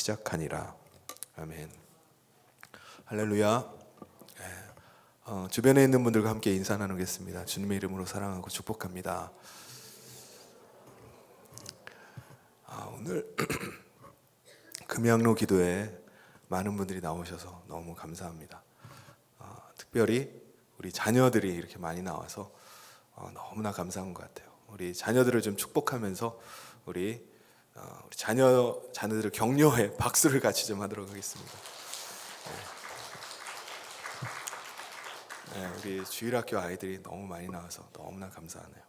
시작하니라. 아멘. 할렐루야. 주변에 있는 분들과 함께 인사 나누겠습니다. 주님의 이름으로 사랑하고 축복합니다. 오늘 금양로 기도에 많은 분들이 나오셔서 너무 감사합니다. 특별히 우리 자녀들이 이렇게 많이 나와서 너무나 감사한 것 같아요. 우리 자녀들을 좀 축복하면서 우리 자녀들을 격려해 박수를 같이 좀 하도록 하겠습니다. 우리 주일학교 아이들이 너무 많이 나와서 너무나 감사하네요.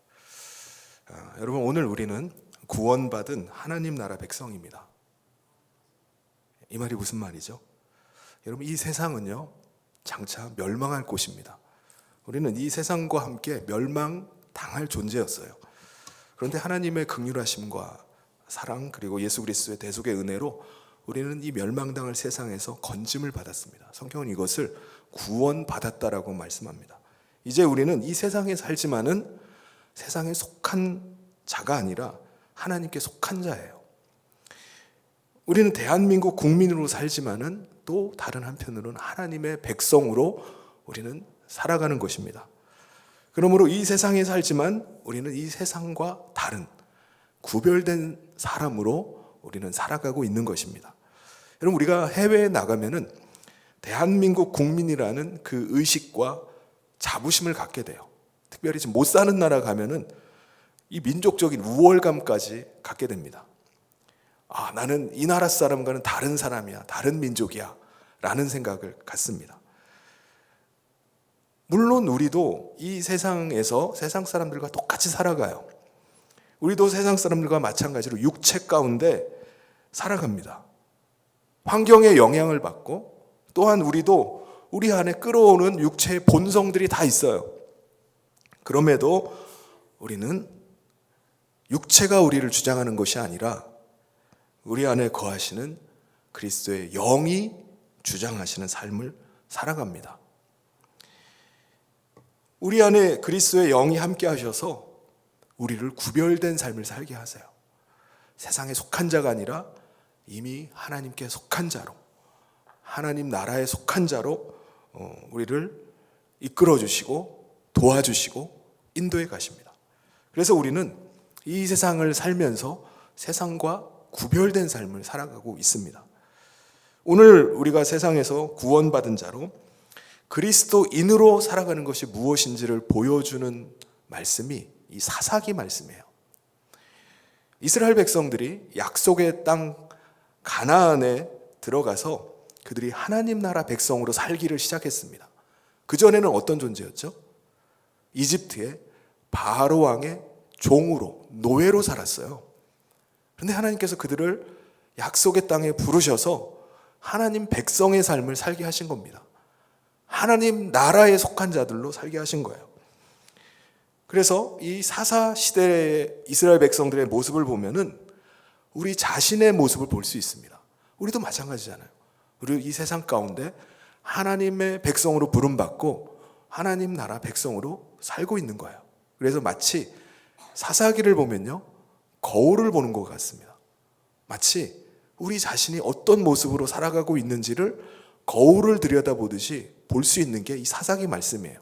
여러분, 오늘 우리는 구원받은 하나님 나라 백성입니다. 이 말이 무슨 말이죠? 여러분, 이 세상은요 장차 멸망할 곳입니다. 우리는 이 세상과 함께 멸망당할 존재였어요. 그런데 하나님의 긍휼하심과 사랑, 그리고 예수 그리스도의 대속의 은혜로 우리는 이 멸망당할 세상에서 건짐을 받았습니다. 성경은 이것을 구원받았다라고 말씀합니다. 이제 우리는 이 세상에 살지만은 세상에 속한 자가 아니라 하나님께 속한 자예요. 우리는 대한민국 국민으로 살지만은 또 다른 한편으로는 하나님의 백성으로 우리는 살아가는 것입니다. 그러므로 이 세상에 살지만 우리는 이 세상과 다른 구별된 사람으로 우리는 살아가고 있는 것입니다. 여러분, 우리가 해외에 나가면은 대한민국 국민이라는 그 의식과 자부심을 갖게 돼요. 특별히 지금 못 사는 나라 가면은 이 민족적인 우월감까지 갖게 됩니다. 나는 이 나라 사람과는 다른 사람이야, 다른 민족이야 라는 생각을 갖습니다. 물론 우리도 이 세상에서 세상 사람들과 똑같이 살아가요. 우리도 세상 사람들과 마찬가지로 육체 가운데 살아갑니다. 환경의 영향을 받고, 또한 우리도 우리 안에 끌어오는 육체의 본성들이 다 있어요. 그럼에도 우리는 육체가 우리를 주장하는 것이 아니라 우리 안에 거하시는 그리스도의 영이 주장하시는 삶을 살아갑니다. 우리 안에 그리스도의 영이 함께 하셔서 우리를 구별된 삶을 살게 하세요. 세상에 속한 자가 아니라 이미 하나님께 속한 자로, 하나님 나라에 속한 자로 우리를 이끌어 주시고 도와주시고 인도해 가십니다. 그래서 우리는 이 세상을 살면서 세상과 구별된 삶을 살아가고 있습니다. 오늘 우리가 세상에서 구원받은 자로 그리스도인으로 살아가는 것이 무엇인지를 보여주는 말씀이 이 사사기 말씀이에요. 이스라엘 백성들이 약속의 땅 가나안에 들어가서 그들이 하나님 나라 백성으로 살기를 시작했습니다. 그전에는 어떤 존재였죠? 이집트의 바로 왕의 종으로, 노예로 살았어요. 그런데 하나님께서 그들을 약속의 땅에 부르셔서 하나님 백성의 삶을 살게 하신 겁니다. 하나님 나라에 속한 자들로 살게 하신 거예요. 그래서 이 사사 시대의 이스라엘 백성들의 모습을 보면은 우리 자신의 모습을 볼 수 있습니다. 우리도 마찬가지잖아요. 우리 이 세상 가운데 하나님의 백성으로 부름받고 하나님 나라 백성으로 살고 있는 거예요. 그래서 마치 사사기를 보면요, 거울을 보는 것 같습니다. 마치 우리 자신이 어떤 모습으로 살아가고 있는지를 거울을 들여다보듯이 볼 수 있는 게 이 사사기 말씀이에요.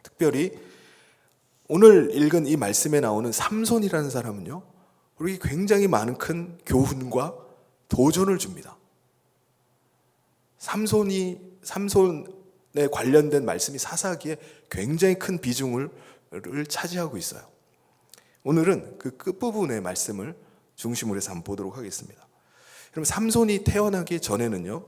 특별히 오늘 읽은 이 말씀에 나오는 삼손이라는 사람은요, 우리 굉장히 많은 큰 교훈과 도전을 줍니다. 삼손에 관련된 말씀이 사사기에 굉장히 큰 비중을 차지하고 있어요. 오늘은 그 끝부분의 말씀을 중심으로 해서 한번 보도록 하겠습니다. 여러분, 삼손이 태어나기 전에는요,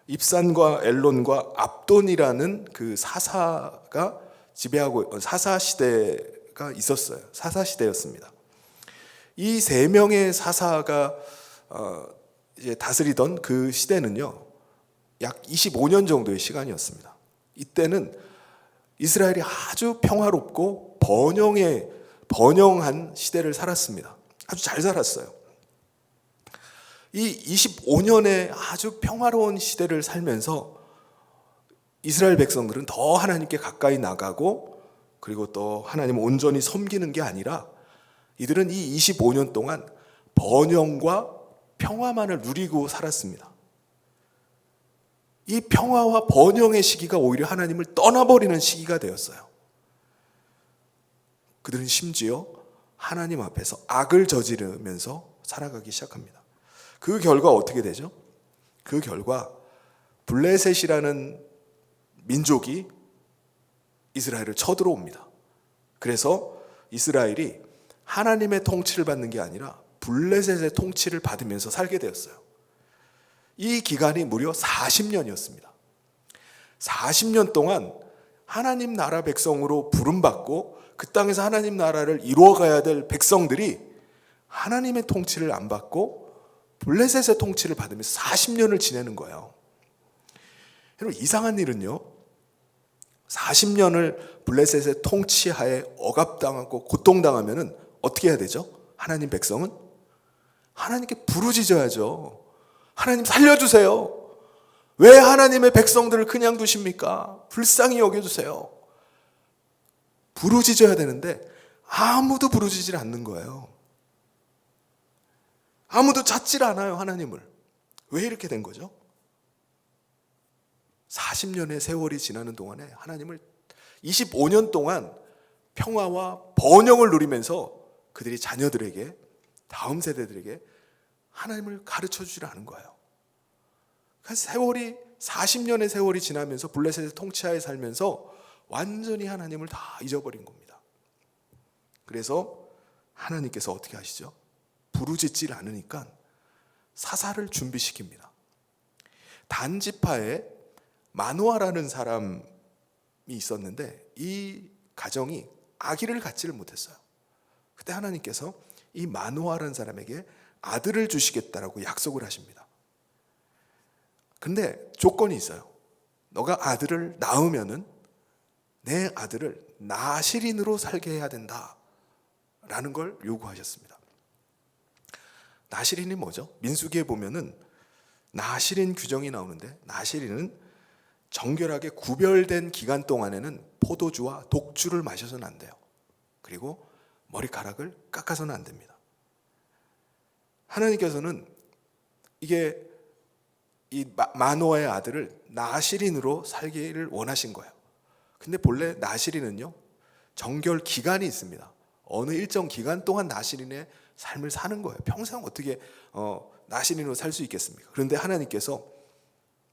입산과 엘론과 압돈이라는 그 사사가 지배하고 사사 시대가 있었어요. 사사 시대였습니다. 이 세 명의 사사가 이제 다스리던 그 시대는요, 약 25년 정도의 시간이었습니다. 이때는 이스라엘이 아주 평화롭고 번영한 시대를 살았습니다. 아주 잘 살았어요. 이 25년의 아주 평화로운 시대를 살면서 이스라엘 백성들은 더 하나님께 가까이 나가고, 그리고 또 하나님을 온전히 섬기는 게 아니라 이들은 이 25년 동안 번영과 평화만을 누리고 살았습니다. 이 평화와 번영의 시기가 오히려 하나님을 떠나버리는 시기가 되었어요. 그들은 심지어 하나님 앞에서 악을 저지르면서 살아가기 시작합니다. 그 결과 어떻게 되죠? 그 결과 블레셋이라는 민족이 이스라엘을 쳐들어옵니다. 그래서 이스라엘이 하나님의 통치를 받는 게 아니라 블레셋의 통치를 받으면서 살게 되었어요. 이 기간이 무려 40년이었습니다. 40년 동안 하나님 나라 백성으로 부름받고 그 땅에서 하나님 나라를 이루어가야 될 백성들이 하나님의 통치를 안 받고 블레셋의 통치를 받으면서 40년을 지내는 거예요. 여러분, 이상한 일은요, 40년을 블레셋의 통치하에 억압당하고 고통당하면 어떻게 해야 되죠? 하나님 백성은 하나님께 부르짖어야죠. 하나님 살려주세요. 왜 하나님의 백성들을 그냥 두십니까? 불쌍히 여겨주세요. 부르짖어야 되는데 아무도 부르짖질 않는 거예요. 아무도 찾질 않아요, 하나님을. 왜 이렇게 된 거죠? 40년의 세월이 지나는 동안에 하나님을 25년 동안 평화와 번영을 누리면서 그들이 자녀들에게, 다음 세대들에게 하나님을 가르쳐 주질 않은 거예요. 그래서 40년의 세월이 지나면서 블레셋의 통치하에 살면서 완전히 하나님을 다 잊어버린 겁니다. 그래서 하나님께서 어떻게 하시죠? 부르짖질 않으니까 사사를 준비시킵니다. 단지파에 마노아라는 사람이 있었는데 이 가정이 아기를 갖지를 못했어요. 그때 하나님께서 이 마노아라는 사람에게 아들을 주시겠다라고 약속을 하십니다. 근데 조건이 있어요. 너가 아들을 낳으면은 내 아들을 나실인으로 살게 해야 된다 라는 걸 요구하셨습니다. 나실인이 뭐죠? 민수기에 보면은 나실인 규정이 나오는데, 나실인은 정결하게 구별된 기간 동안에는 포도주와 독주를 마셔서는 안 돼요. 그리고 머리카락을 깎아서는 안 됩니다. 하나님께서는 이게 이 마노아의 아들을 나실인으로 살기를 원하신 거예요. 근데 본래 나실인은요, 정결 기간이 있습니다. 어느 일정 기간 동안 나실인의 삶을 사는 거예요. 평생 어떻게 나실인으로 살 수 있겠습니까? 그런데 하나님께서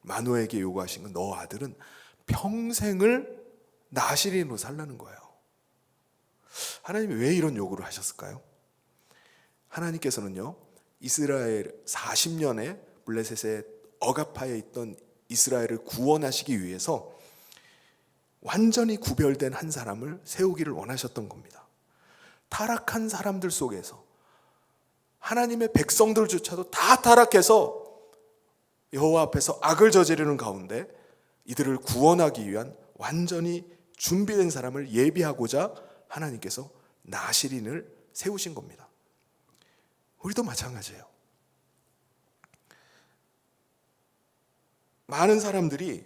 마노아에게 요구하신 건 너 아들은 평생을 나실인으로 살라는 거예요. 하나님이 왜 이런 요구를 하셨을까요? 하나님께서는요, 이스라엘 40년의 블레셋의 억압하에 있던 이스라엘을 구원하시기 위해서 완전히 구별된 한 사람을 세우기를 원하셨던 겁니다. 타락한 사람들 속에서 하나님의 백성들조차도 다 타락해서 여호와 앞에서 악을 저지르는 가운데 이들을 구원하기 위한 완전히 준비된 사람을 예비하고자 하나님께서 나실인을 세우신 겁니다. 우리도 마찬가지예요. 많은 사람들이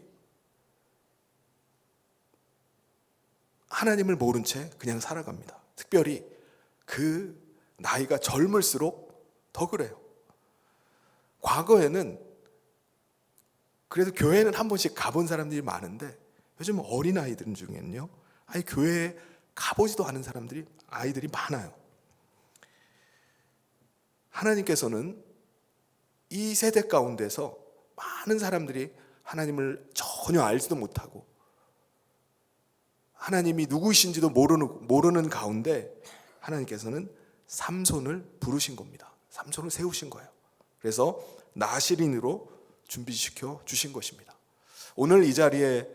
하나님을 모른 채 그냥 살아갑니다. 특별히 그 나이가 젊을수록 더 그래요. 과거에는 그래도 교회는 한 번씩 가본 사람들이 많은데 요즘 어린아이들 중에는요, 아예 교회에 가보지도 않은 사람들이, 아이들이 많아요. 하나님께서는 이 세대 가운데서 많은 사람들이 하나님을 전혀 알지도 못하고 하나님이 누구이신지도 모르는 가운데 하나님께서는 삼손을 부르신 겁니다. 삼손을 세우신 거예요. 그래서 나실인으로 준비시켜 주신 것입니다. 오늘 이 자리에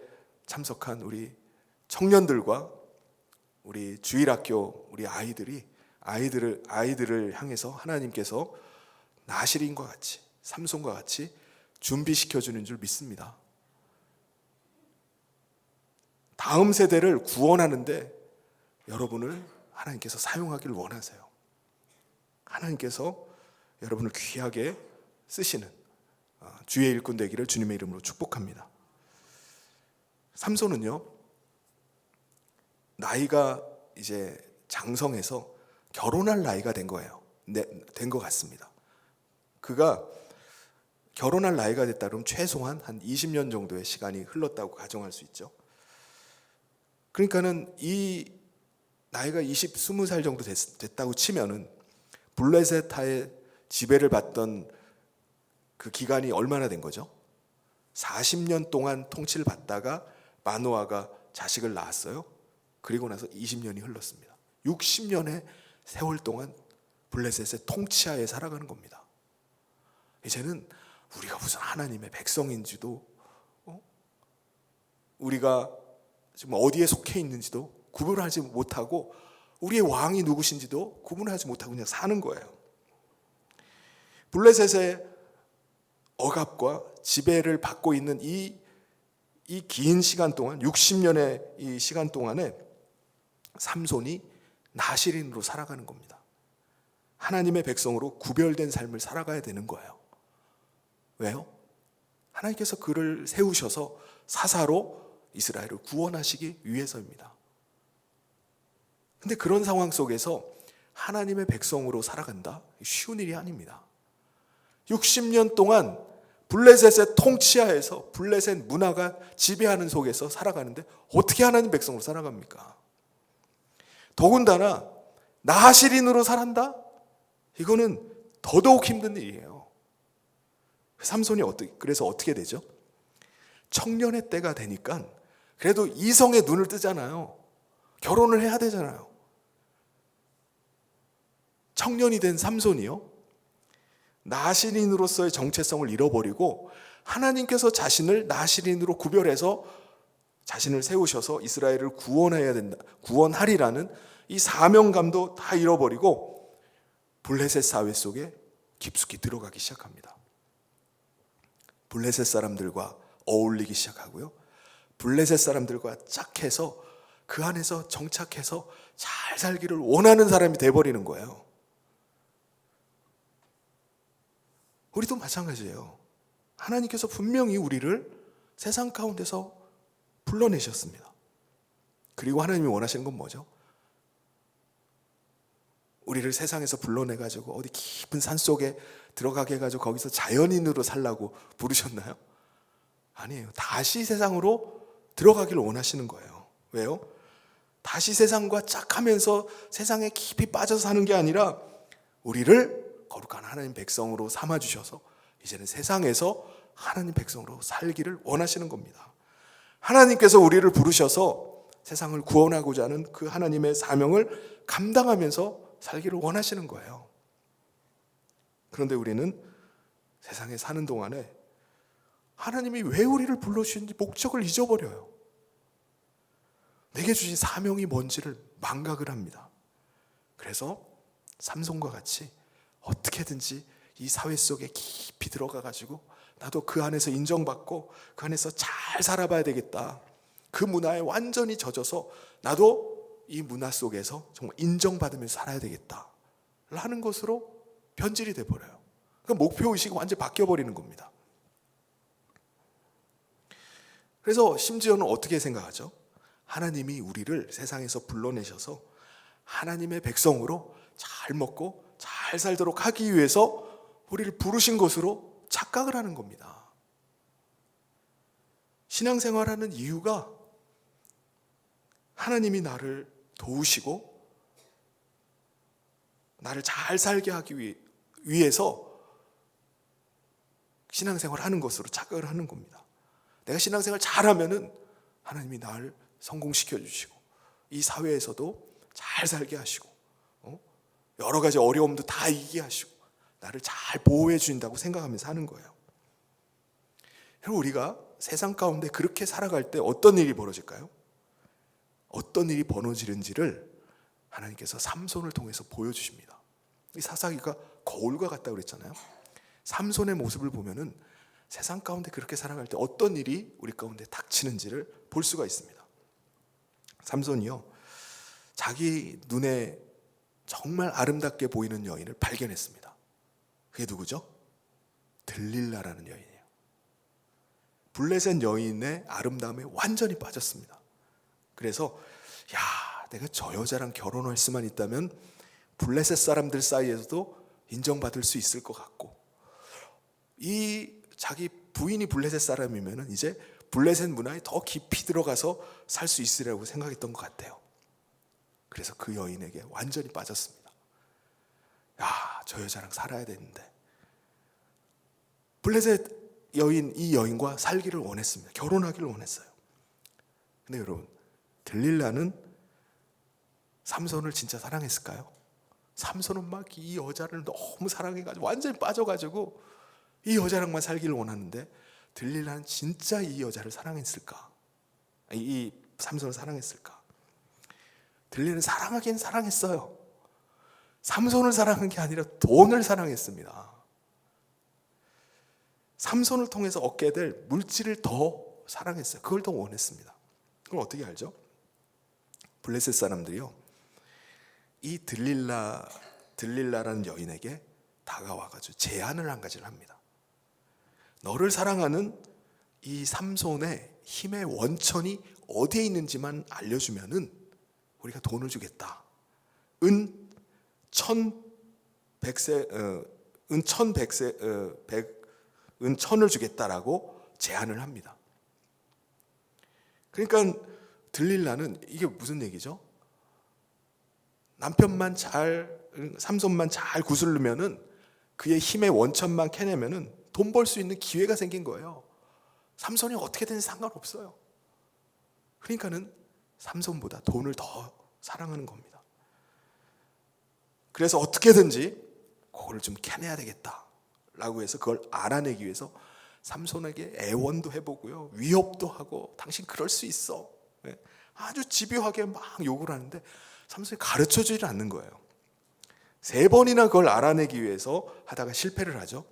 참석한 우리 청년들과 우리 주일학교 우리 아이들을 향해서 하나님께서 나실인과 같이, 삼손과 같이 준비시켜 주는 줄 믿습니다. 다음 세대를 구원하는데 여러분을 하나님께서 사용하기를 원하세요. 하나님께서 여러분을 귀하게 쓰시는 주의 일꾼 되기를 주님의 이름으로 축복합니다. 삼손은요, 나이가 이제 장성해서 결혼할 나이가 된 거예요. 된 것 같습니다. 그가 결혼할 나이가 됐다 그러면 최소한 한 20년 정도의 시간이 흘렀다고 가정할 수 있죠. 그러니까는 이 나이가 20살 정도 됐다고 치면은 블레셋하의 지배를 받던 그 기간이 얼마나 된 거죠? 40년 동안 통치를 받다가 마노아가 자식을 낳았어요. 그리고 나서 20년이 흘렀습니다. 60년의 세월 동안 블레셋의 통치하에 살아가는 겁니다. 이제는 우리가 무슨 하나님의 백성인지도 우리가 지금 어디에 속해 있는지도 구분하지 못하고 우리의 왕이 누구신지도 구분하지 못하고 그냥 사는 거예요. 블레셋의 억압과 지배를 받고 있는 이 긴 시간 동안 60년의 이 시간 동안에 삼손이 나실인으로 살아가는 겁니다. 하나님의 백성으로 구별된 삶을 살아가야 되는 거예요. 왜요? 하나님께서 그를 세우셔서 사사로 이스라엘을 구원하시기 위해서입니다. 근데 그런 상황 속에서 하나님의 백성으로 살아간다? 쉬운 일이 아닙니다. 60년 동안 블레셋의 통치하에서 블레셋 문화가 지배하는 속에서 살아가는데 어떻게 하나님 백성으로 살아갑니까? 더군다나 나하실인으로 살한다? 이거는 더더욱 힘든 일이에요. 삼손이 그래서 어떻게 되죠? 청년의 때가 되니까 그래도 이성의 눈을 뜨잖아요. 결혼을 해야 되잖아요. 청년이 된 삼손이요, 나실인으로서의 정체성을 잃어버리고 하나님께서 자신을 나실인으로 구별해서 자신을 세우셔서 이스라엘을 구원해야 된다, 구원하리라는 이 사명감도 다 잃어버리고 블레셋 사회 속에 깊숙이 들어가기 시작합니다. 블레셋 사람들과 어울리기 시작하고요, 블레셋 사람들과 짝해서 그 안에서 정착해서 잘 살기를 원하는 사람이 돼버리는 거예요. 우리도 마찬가지예요. 하나님께서 분명히 우리를 세상 가운데서 불러내셨습니다. 그리고 하나님이 원하시는 건 뭐죠? 우리를 세상에서 불러내가지고 어디 깊은 산 속에 들어가게 해가지고 거기서 자연인으로 살라고 부르셨나요? 아니에요. 다시 세상으로 들어가기를 원하시는 거예요. 왜요? 다시 세상과 짝하면서 세상에 깊이 빠져서 사는 게 아니라 우리를 거룩한 하나님 백성으로 삼아주셔서 이제는 세상에서 하나님 백성으로 살기를 원하시는 겁니다. 하나님께서 우리를 부르셔서 세상을 구원하고자 하는 그 하나님의 사명을 감당하면서 살기를 원하시는 거예요. 그런데 우리는 세상에 사는 동안에 하나님이 왜 우리를 불러주신지 목적을 잊어버려요. 내게 주신 사명이 뭔지를 망각을 합니다. 그래서 삼손과 같이 어떻게든지 이 사회 속에 깊이 들어가가지고 나도 그 안에서 인정받고 그 안에서 잘 살아봐야 되겠다, 그 문화에 완전히 젖어서 나도 이 문화 속에서 정말 인정받으면서 살아야 되겠다 라는 것으로 변질이 돼버려요. 그러니까 목표의식이 완전히 바뀌어버리는 겁니다. 그래서 심지어는 어떻게 생각하죠? 하나님이 우리를 세상에서 불러내셔서 하나님의 백성으로 잘 먹고 잘 살도록 하기 위해서 우리를 부르신 것으로 착각을 하는 겁니다. 신앙생활하는 이유가 하나님이 나를 도우시고 나를 잘 살게 하기 위해서 신앙생활하는 것으로 착각을 하는 겁니다. 내가 신앙생활 잘하면은 하나님이 나를 성공시켜 주시고 이 사회에서도 잘 살게 하시고 여러 가지 어려움도 다 이기게 하시고 나를 잘 보호해 주신다고 생각하면서 하는 거예요. 여러분, 우리가 세상 가운데 그렇게 살아갈 때 어떤 일이 벌어질까요? 어떤 일이 벌어지는지를 하나님께서 삼손을 통해서 보여주십니다. 이 사사기가 거울과 같다고 그랬잖아요. 삼손의 모습을 보면은 세상 가운데 그렇게 살아갈 때 어떤 일이 우리 가운데 닥치는지를 볼 수가 있습니다. 삼손이요, 자기 눈에 정말 아름답게 보이는 여인을 발견했습니다. 그게 누구죠? 들릴라라는 여인이에요. 블레셋 여인의 아름다움에 완전히 빠졌습니다. 그래서 내가 저 여자랑 결혼할 수만 있다면 블레셋 사람들 사이에서도 인정받을 수 있을 것 같고 이 자기 부인이 블레셋 사람이면은 이제 블레셋 문화에 더 깊이 들어가서 살 수 있으리라고 생각했던 것 같아요. 그래서 그 여인에게 완전히 빠졌습니다. 야, 저 여자랑 살아야 되는데. 블레셋 여인, 이 여인과 살기를 원했습니다. 결혼하기를 원했어요. 근데 여러분, 들릴라는 삼손을 진짜 사랑했을까요? 삼손은 막 이 여자를 너무 사랑해가지고 완전히 빠져가지고 이 여자랑만 살기를 원하는데, 들릴라는 진짜 이 여자를 사랑했을까? 이 삼손을 사랑했을까? 들릴라는 사랑하긴 사랑했어요. 삼손을 사랑한 게 아니라 돈을 사랑했습니다. 삼손을 통해서 얻게 될 물질을 더 사랑했어요. 그걸 더 원했습니다. 그걸 어떻게 알죠? 블레셋 사람들이요, 이 들릴라라는 여인에게 다가와가지고 제안을 한 가지를 합니다. 너를 사랑하는 이 삼손의 힘의 원천이 어디에 있는지만 알려주면은 우리가 돈을 주겠다. 은 1,100을 주겠다라고 제안을 합니다. 그러니까 들릴라는 이게 무슨 얘기죠? 남편만 삼손만 잘 구슬르면은, 그의 힘의 원천만 캐내면은 돈 벌 수 있는 기회가 생긴 거예요. 삼손이 어떻게 되는지 상관없어요. 그러니까는 삼손보다 돈을 더 사랑하는 겁니다. 그래서 어떻게든지 그거를 좀 캐내야 되겠다라고 해서 그걸 알아내기 위해서 삼손에게 애원도 해보고요, 위협도 하고, 당신 그럴 수 있어, 아주 집요하게 막 욕을 하는데 삼손이 가르쳐주지 않는 거예요. 3번이나 그걸 알아내기 위해서 하다가 실패를 하죠.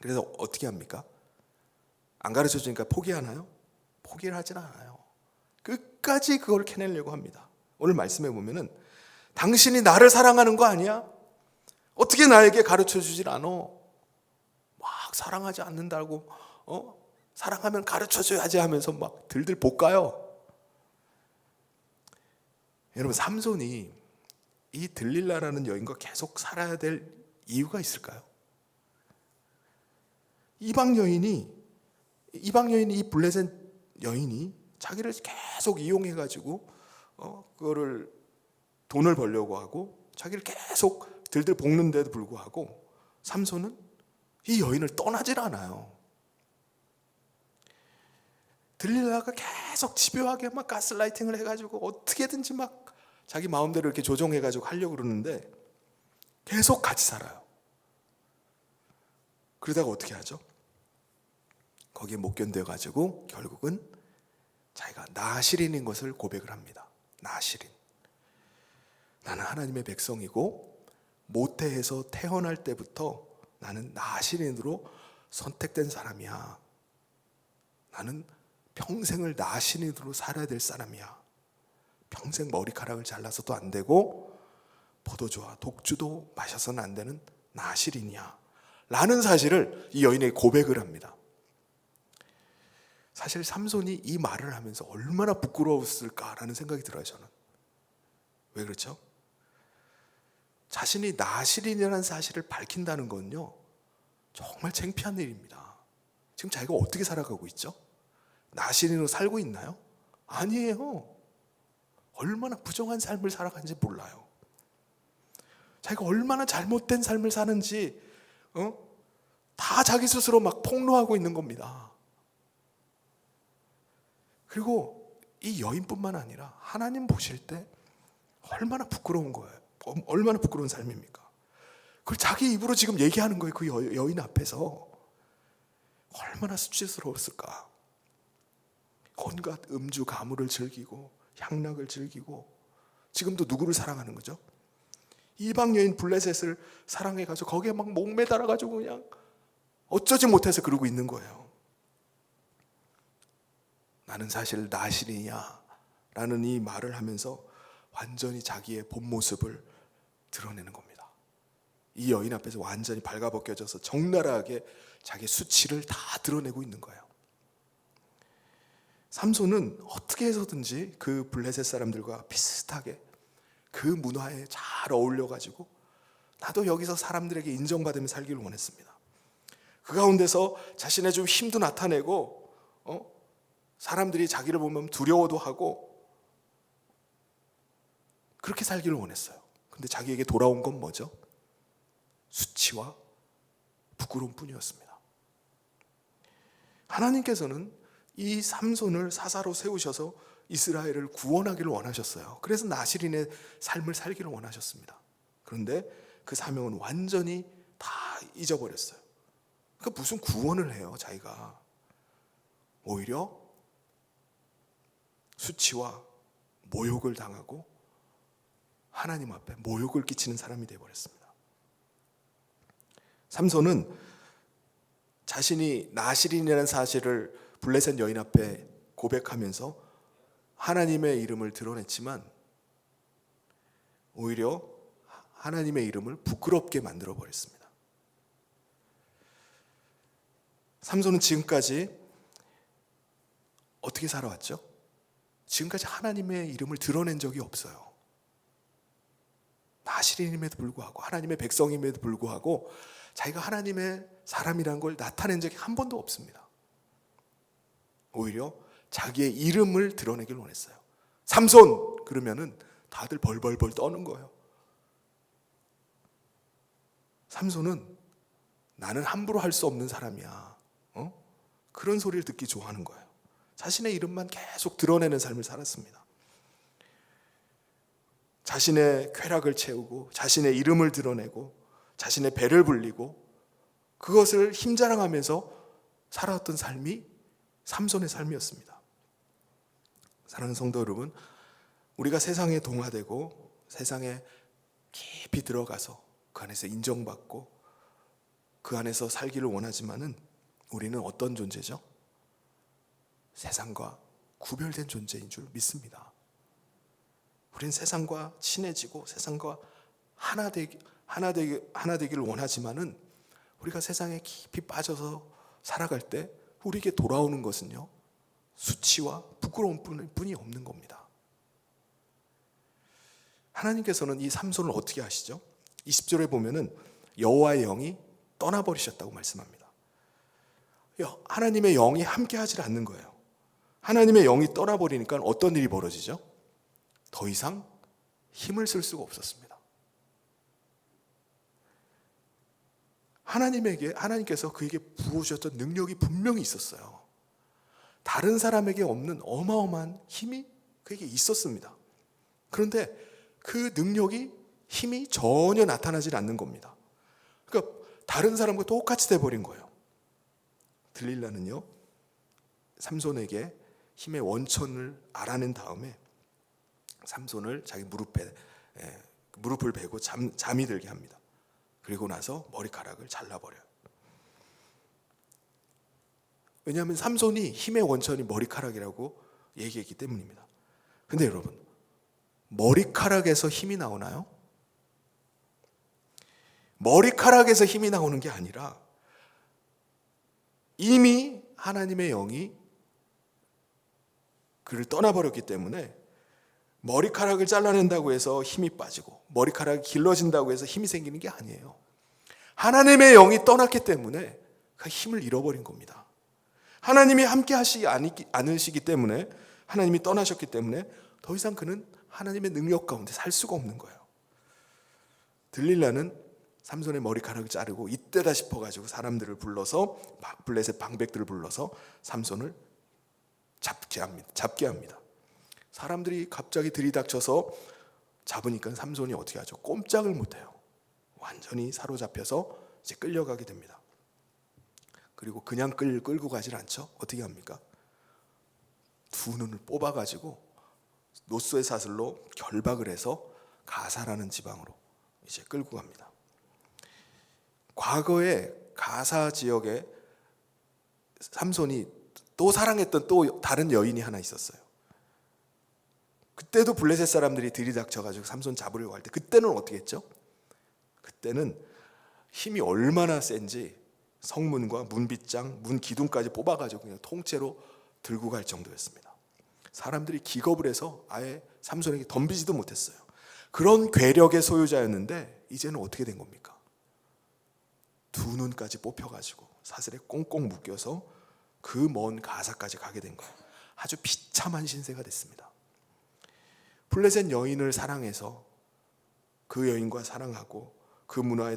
그래서 어떻게 합니까? 안 가르쳐주니까 포기하나요? 포기를 하진 않아요. 끝까지 그걸 캐내려고 합니다. 오늘 말씀해 보면은, 당신이 나를 사랑하는 거 아니야? 어떻게 나에게 가르쳐주질 않아? 막 사랑하지 않는다고, 사랑하면 가르쳐줘야지 하면서 막 들들 볶아요. 여러분, 삼손이 이 들릴라라는 여인과 계속 살아야 될 이유가 있을까요? 이방 여인이 이 블레셋 여인이 자기를 계속 이용해가지고 그거를 돈을 벌려고 하고 자기를 계속 들들 볶는데도 불구하고 삼손은 이 여인을 떠나질 않아요. 들릴라가 계속 집요하게 막 가스라이팅을 해가지고 어떻게든지 막 자기 마음대로 이렇게 조종해가지고 하려고 그러는데 계속 같이 살아요. 그러다가 어떻게 하죠? 거기에 못 견뎌가지고 결국은 자기가 나시린인 것을 고백을 합니다. 나시린. 나는 하나님의 백성이고 모태에서 태어날 때부터 나는 나시린으로 선택된 사람이야. 나는 평생을 나시린으로 살아야 될 사람이야. 평생 머리카락을 잘라서도 안 되고 포도주와 독주도 마셔서는 안 되는 나시린이야 라는 사실을 이 여인에게 고백을 합니다. 사실 삼손이 이 말을 하면서 얼마나 부끄러웠을까라는 생각이 들어요. 저는. 왜 그렇죠? 자신이 나시린이라는 사실을 밝힌다는 건요, 정말 창피한 일입니다. 지금 자기가 어떻게 살아가고 있죠? 나시린으로 살고 있나요? 아니에요. 얼마나 부정한 삶을 살아가는지 몰라요. 자기가 얼마나 잘못된 삶을 사는지 다 자기 스스로 막 폭로하고 있는 겁니다. 그리고 이 여인뿐만 아니라 하나님 보실 때 얼마나 부끄러운 거예요. 얼마나 부끄러운 삶입니까? 그걸 자기 입으로 지금 얘기하는 거예요. 그 여인 앞에서. 얼마나 수치스러웠을까. 온갖 음주 가물을 즐기고 향락을 즐기고 지금도 누구를 사랑하는 거죠? 이방 여인 블레셋을 사랑해가지고 거기에 막 목매달아가지고 그냥 어쩌지 못해서 그러고 있는 거예요. 나는 사실 나시린이야 라는 이 말을 하면서 완전히 자기의 본 모습을 드러내는 겁니다. 이 여인 앞에서 완전히 발가벗겨져서 적나라하게 자기 수치를 다 드러내고 있는 거예요. 삼손은 어떻게 해서든지 그 블레셋 사람들과 비슷하게 그 문화에 잘 어울려가지고 나도 여기서 사람들에게 인정받으며 살기를 원했습니다. 그 가운데서 자신의 좀 힘도 나타내고 사람들이 자기를 보면 두려워도 하고 그렇게 살기를 원했어요. 근데 자기에게 돌아온 건 뭐죠? 수치와 부끄러움 뿐이었습니다. 하나님께서는 이 삼손을 사사로 세우셔서 이스라엘을 구원하기를 원하셨어요. 그래서 나실인의 삶을 살기를 원하셨습니다. 그런데 그 사명은 완전히 다 잊어버렸어요. 그러니까 무슨 구원을 해요, 자기가. 오히려 수치와 모욕을 당하고 하나님 앞에 모욕을 끼치는 사람이 되어버렸습니다. 삼손은 자신이 나실인이라는 사실을 블레셋 여인 앞에 고백하면서 하나님의 이름을 드러냈지만 오히려 하나님의 이름을 부끄럽게 만들어버렸습니다. 삼손은 지금까지 어떻게 살아왔죠? 지금까지 하나님의 이름을 드러낸 적이 없어요. 나실인임에도 불구하고 하나님의 백성임에도 불구하고 자기가 하나님의 사람이라는 걸 나타낸 적이 한 번도 없습니다. 오히려 자기의 이름을 드러내길 원했어요. 삼손 그러면은 다들 벌벌벌 떠는 거예요. 삼손은 나는 함부로 할 수 없는 사람이야. 그런 소리를 듣기 좋아하는 거예요. 자신의 이름만 계속 드러내는 삶을 살았습니다. 자신의 쾌락을 채우고 자신의 이름을 드러내고 자신의 배를 불리고 그것을 힘자랑하면서 살아왔던 삶이 삼손의 삶이었습니다. 사랑하는 성도 여러분, 우리가 세상에 동화되고 세상에 깊이 들어가서 그 안에서 인정받고 그 안에서 살기를 원하지만은 우리는 어떤 존재죠? 세상과 구별된 존재인 줄 믿습니다. 우리는 세상과 친해지고 세상과 하나 되기를 원하지만은 우리가 세상에 깊이 빠져서 살아갈 때 우리에게 돌아오는 것은요, 수치와 부끄러움 뿐이 없는 겁니다. 하나님께서는 이 삼손을 어떻게 하시죠? 20절에 보면은 여호와의 영이 떠나버리셨다고 말씀합니다. 하나님의 영이 함께 하질 않는 거예요. 하나님의 영이 떠나버리니까 어떤 일이 벌어지죠? 더 이상 힘을 쓸 수가 없었습니다. 하나님께서 그에게 부어주셨던 능력이 분명히 있었어요. 다른 사람에게 없는 어마어마한 힘이 그에게 있었습니다. 그런데 그 능력이 힘이 전혀 나타나질 않는 겁니다. 그러니까 다른 사람과 똑같이 돼버린 거예요. 들릴라는요, 삼손에게 힘의 원천을 알아낸 다음에 삼손을 자기 무릎을 베고 잠이 들게 합니다. 그리고 나서 머리카락을 잘라버려요. 왜냐하면 삼손이 힘의 원천이 머리카락이라고 얘기했기 때문입니다. 근데 여러분, 머리카락에서 힘이 나오나요? 머리카락에서 힘이 나오는 게 아니라 이미 하나님의 영이 그를 떠나버렸기 때문에 머리카락을 잘라낸다고 해서 힘이 빠지고 머리카락이 길러진다고 해서 힘이 생기는 게 아니에요. 하나님의 영이 떠났기 때문에 그 힘을 잃어버린 겁니다. 하나님이 함께 하시지 않으시기 때문에, 하나님이 떠나셨기 때문에 더 이상 그는 하나님의 능력 가운데 살 수가 없는 거예요. 들릴라는 삼손의 머리카락을 자르고 이때다 싶어가지고 사람들을 불러서, 블레셋 방백들을 불러서 삼손을 잡게 합니다. 사람들이 갑자기 들이닥쳐서 잡으니까 삼손이 어떻게 하죠? 꼼짝을 못해요. 완전히 사로잡혀서 이제 끌려가게 됩니다. 그리고 그냥 끌고 가질 않죠. 어떻게 합니까? 두 눈을 뽑아가지고 노쇠 사슬로 결박을 해서 가사라는 지방으로 이제 끌고 갑니다. 과거에 가사 지역에 삼손이 또 사랑했던 또 다른 여인이 하나 있었어요. 그때도 블레셋 사람들이 들이닥쳐가지고 삼손 잡으려고 할 때 그때는 어떻게 했죠? 그때는 힘이 얼마나 센지 성문과 문빗장, 문 기둥까지 뽑아가지고 그냥 통째로 들고 갈 정도였습니다. 사람들이 기겁을 해서 아예 삼손에게 덤비지도 못했어요. 그런 괴력의 소유자였는데 이제는 어떻게 된 겁니까? 두 눈까지 뽑혀가지고 사슬에 꽁꽁 묶여서 그 먼 가사까지 가게 된 거예요. 아주 비참한 신세가 됐습니다. 블레셋 여인을 사랑해서 그 여인과 사랑하고 그 문화에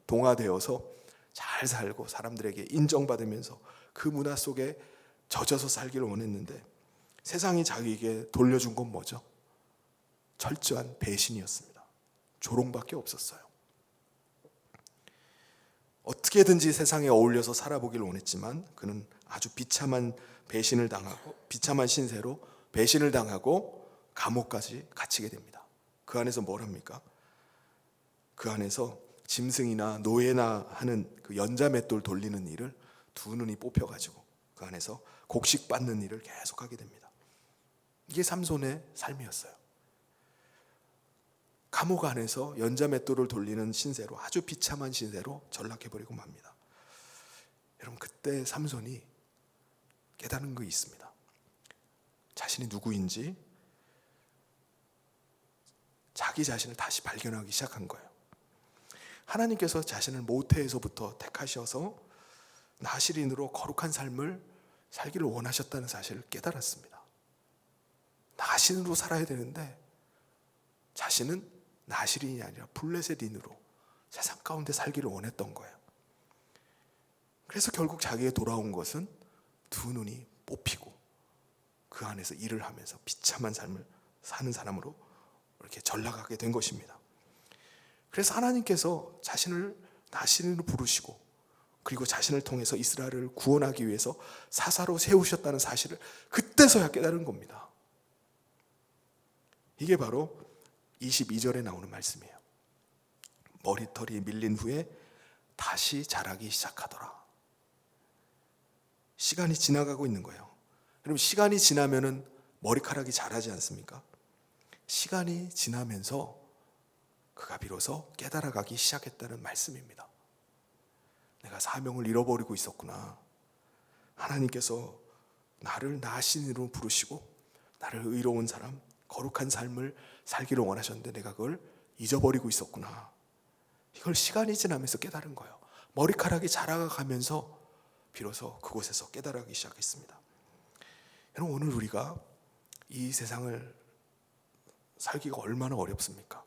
동화되어서 잘 살고 사람들에게 인정받으면서 그 문화 속에 젖어서 살기를 원했는데 세상이 자기에게 돌려준 건 뭐죠? 철저한 배신이었습니다. 조롱밖에 없었어요. 어떻게든지 세상에 어울려서 살아보길 원했지만 그는 아주 비참한 신세로 배신을 당하고 감옥까지 갇히게 됩니다. 그 안에서 뭘 합니까? 그 안에서 짐승이나 노예나 하는 그 연자맷돌 돌리는 일을 두 눈이 뽑혀가지고 그 안에서 곡식 받는 일을 계속하게 됩니다. 이게 삼손의 삶이었어요. 감옥 안에서 연자맷돌을 돌리는 신세로, 아주 비참한 신세로 전락해버리고 맙니다. 여러분, 그때 삼손이 깨달은 거 있습니다. 자신이 누구인지 자기 자신을 다시 발견하기 시작한 거예요. 하나님께서 자신을 모태에서부터 택하셔서 나실인으로 거룩한 삶을 살기를 원하셨다는 사실을 깨달았습니다. 나실인으로 살아야 되는데 자신은 나실인이 아니라 블레셋인으로 세상 가운데 살기를 원했던 거예요. 그래서 결국 자기에 돌아온 것은 두 눈이 뽑히고 그 안에서 일을 하면서 비참한 삶을 사는 사람으로 이렇게 전락하게 된 것입니다. 그래서 하나님께서 자신을 나실인으로 부르시고 그리고 자신을 통해서 이스라엘을 구원하기 위해서 사사로 세우셨다는 사실을 그때서야 깨달은 겁니다. 이게 바로 22절에 나오는 말씀이에요. 머리털이 밀린 후에 다시 자라기 시작하더라. 시간이 지나가고 있는 거예요. 여러분, 시간이 지나면은 머리카락이 자라지 않습니까? 시간이 지나면서 그가 비로소 깨달아가기 시작했다는 말씀입니다. 내가 사명을 잃어버리고 있었구나. 하나님께서 나를 나신으로 부르시고 나를 의로운 사람, 거룩한 삶을 살기를 원하셨는데 내가 그걸 잊어버리고 있었구나. 이걸 시간이 지나면서 깨달은 거예요. 머리카락이 자라가면서 비로소 그곳에서 깨달아가기 시작했습니다. 여러분, 오늘 우리가 이 세상을 살기가 얼마나 어렵습니까?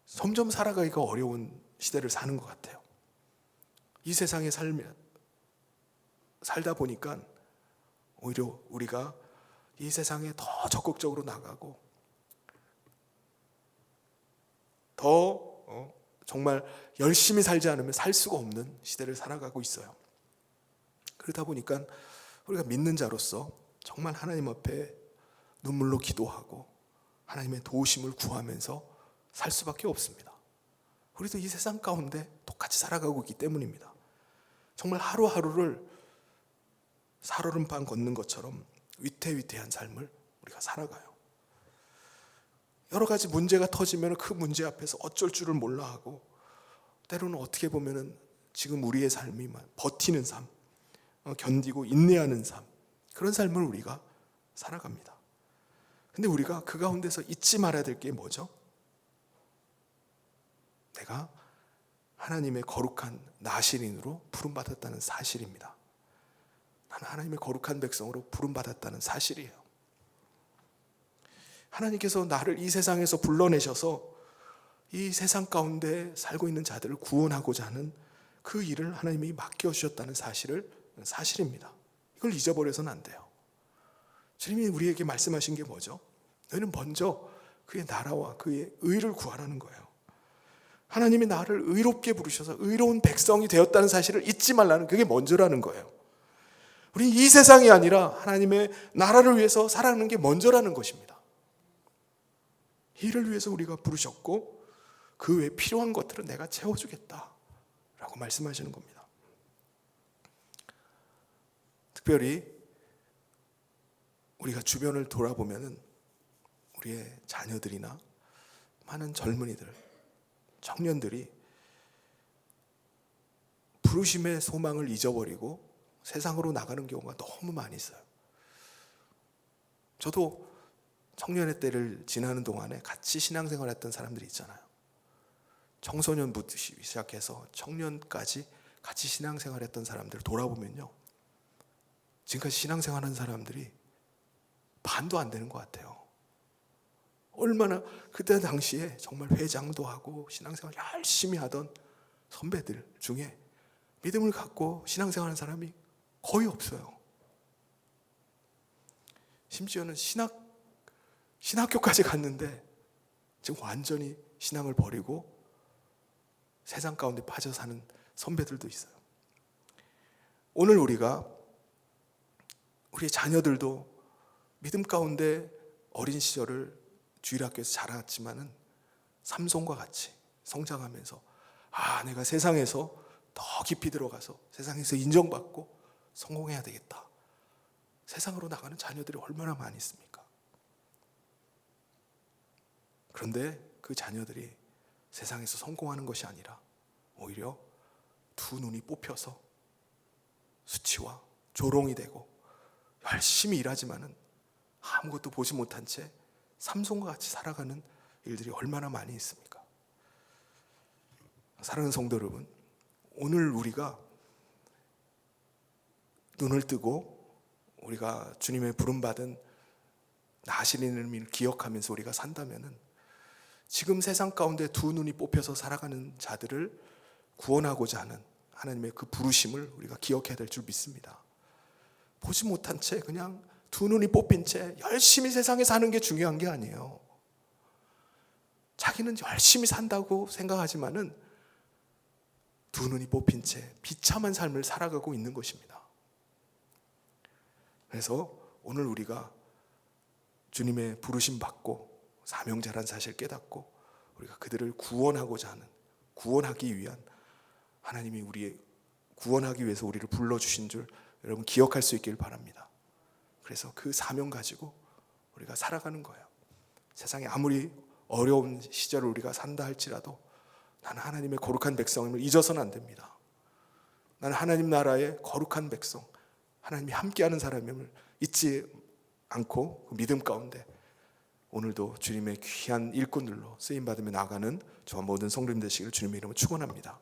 점점 살아가기가 어려운 시대를 사는 것 같아요. 이 세상에 살다 보니까 오히려 우리가 이 세상에 더 적극적으로 나가고 더 정말 열심히 살지 않으면 살 수가 없는 시대를 살아가고 있어요. 그러다 보니까 우리가 믿는 자로서 정말 하나님 앞에 눈물로 기도하고 하나님의 도우심을 구하면서 살 수밖에 없습니다. 우리도 이 세상 가운데 똑같이 살아가고 있기 때문입니다. 정말 하루하루를 살얼음판 걷는 것처럼 위태위태한 삶을 우리가 살아가요. 여러 가지 문제가 터지면 그 문제 앞에서 어쩔 줄을 몰라 하고 때로는 어떻게 보면 지금 우리의 삶이 버티는 삶, 견디고 인내하는 삶, 그런 삶을 우리가 살아갑니다. 근데 우리가 그 가운데서 잊지 말아야 될 게 뭐죠? 내가 하나님의 거룩한 나실인으로 부름받았다는 사실입니다. 나는 하나님의 거룩한 백성으로 부름받았다는 사실이에요. 하나님께서 나를 이 세상에서 불러내셔서 이 세상 가운데 살고 있는 자들을 구원하고자 하는 그 일을 하나님이 맡겨주셨다는 사실입니다. 이걸 잊어버려서는 안 돼요. 주님이 우리에게 말씀하신 게 뭐죠? 너희는 먼저 그의 나라와 그의 의를 구하라는 거예요. 하나님이 나를 의롭게 부르셔서 의로운 백성이 되었다는 사실을 잊지 말라는, 그게 먼저라는 거예요. 우리는 이 세상이 아니라 하나님의 나라를 위해서 살아가는 게 먼저라는 것입니다. 이를 위해서 우리가 부르셨고 그 외에 필요한 것들은 내가 채워주겠다 라고 말씀하시는 겁니다. 특별히 우리가 주변을 돌아보면 우리의 자녀들이나 많은 젊은이들, 청년들이 부르심의 소망을 잊어버리고 세상으로 나가는 경우가 너무 많이 있어요. 저도 청년의 때를 지나는 동안에 같이 신앙생활 했던 사람들이 있잖아요. 청소년부터 시작해서 청년까지 같이 신앙생활했던 사람들을 돌아보면요, 지금까지 신앙생활하는 사람들이 반도 안 되는 것 같아요. 얼마나 그때 당시에 정말 회장도 하고 신앙생활 열심히 하던 선배들 중에 믿음을 갖고 신앙생활하는 사람이 거의 없어요. 심지어는 신학교까지 갔는데 지금 완전히 신앙을 버리고 세상 가운데 빠져 사는 선배들도 있어요. 오늘 우리의 자녀들도 믿음 가운데 어린 시절을 주일학교에서 자랐지만은 삼손과 같이 성장하면서 내가 세상에서 더 깊이 들어가서 세상에서 인정받고 성공해야 되겠다. 세상으로 나가는 자녀들이 얼마나 많이 있습니까? 그런데 그 자녀들이 세상에서 성공하는 것이 아니라 오히려 두 눈이 뽑혀서 수치와 조롱이 되고 열심히 일하지만은 아무것도 보지 못한 채 삼손과 같이 살아가는 일들이 얼마나 많이 있습니까? 사랑하는 성도 여러분, 오늘 우리가 눈을 뜨고 우리가 주님의 부름받은 나신 이름을 기억하면서 우리가 산다면은 지금 세상 가운데 두 눈이 뽑혀서 살아가는 자들을 구원하고자 하는 하나님의 그 부르심을 우리가 기억해야 될 줄 믿습니다. 보지 못한 채 그냥 두 눈이 뽑힌 채 열심히 세상에 사는 게 중요한 게 아니에요. 자기는 열심히 산다고 생각하지만은 두 눈이 뽑힌 채 비참한 삶을 살아가고 있는 것입니다. 그래서 오늘 우리가 주님의 부르심 받고 사명자란 사실을 깨닫고 우리가 그들을 구원하고자 하는, 구원하기 위한, 하나님이 우리 구원하기 위해서 우리를 불러주신 줄 여러분 기억할 수 있길 바랍니다. 그래서 그 사명 가지고 우리가 살아가는 거예요. 세상에 아무리 어려운 시절을 우리가 산다 할지라도 나는 하나님의 거룩한 백성임을 잊어서는 안 됩니다. 나는 하나님 나라의 거룩한 백성, 하나님이 함께하는 사람임을 잊지 않고 그 믿음 가운데 오늘도 주님의 귀한 일꾼들로 쓰임받으며 나가는 저와 모든 성도님 되시기를 주님의 이름으로 축원합니다.